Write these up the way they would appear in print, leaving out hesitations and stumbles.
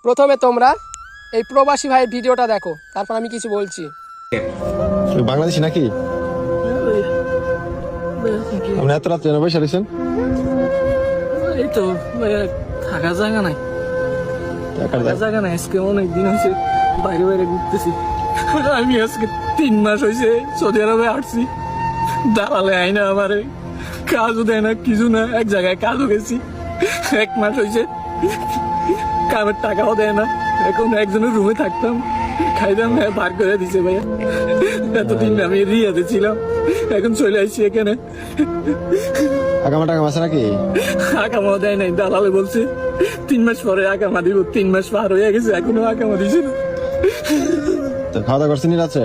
প্রথমে তোমরা এই প্রবাসী ভাইয়ের ভিডিওটা দেখো, তারপর আমি কিছু বলছি। বাংলাদেশি নাকি? আপনি এত রাত্রে বসে রয়েছেন? এই তো থাকা জায়গা নাই, জায়গা নাই। আজকে অনেকদিন হয়েছে বাইরে বাইরে ঘুরতেছি। আমি আজকে 3 মাস হয়েছে সৌদি আরবে আসছি। দালালে আইনা আমারে কাজও দেয় না, কিছু না। এক জায়গায় কাজও গেছি, 1 মাস হয়েছে কামের টাকাও দেয় না। এখন একজনের রুমে থাকতাম, খাইতাম, বার করে দিছে ভাইয়া। এতদিন আমি রিয়াতে ছিলাম, এখন চলে আসছি এখানে। আগামা টাকা মাসে নাকি? আকামা দেয় নাই, দালালে বলছে 3 মাস পরে আকামা দিব। 3 মাস পার হয়ে গেছে, এখনো আকামা দিছে না। তো খাওয়া দাওয়া করছেন রাত্রে?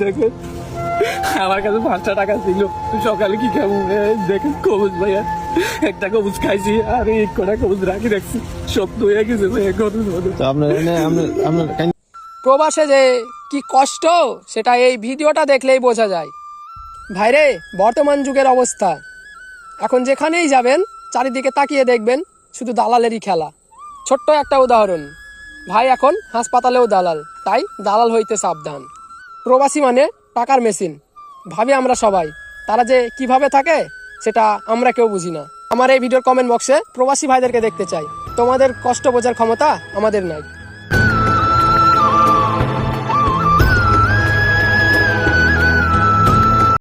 দেখেন আমার কাছে 5টা টাকা ছিল, সকালে কি খাবো? দেখেন কবুজ ভাইয়া, একটা কবুজ খাইছি আর এই কটা কবুজ রাখি রাখছি, শক্ত হয়ে গেছে ভাইয়া গরুর মতো। তো আপনার প্রবাসে যে কি কষ্ট সেটা এই ভিডিওটা দেখলেই বোঝা যায়। ভাইরে, বর্তমান যুগের অবস্থা, এখন যেখানেই যাবেন চারিদিকে তাকিয়ে দেখবেন শুধু দালালেরই খেলা। ছোট্ট একটা উদাহরণ, ভাই এখন হাসপাতালেও দালাল, তাই দালাল হইতে সাবধান। প্রবাসী মানে টাকার মেশিন ভাবি আমরা সবাই, তারা যে কিভাবে থাকে সেটা আমরা কেউ বুঝি না। আমার এই ভিডিওর কমেন্ট বক্সে প্রবাসী ভাইদেরকে দেখতে চাই, তোমাদের কষ্ট বোঝার ক্ষমতা আমাদের নাই।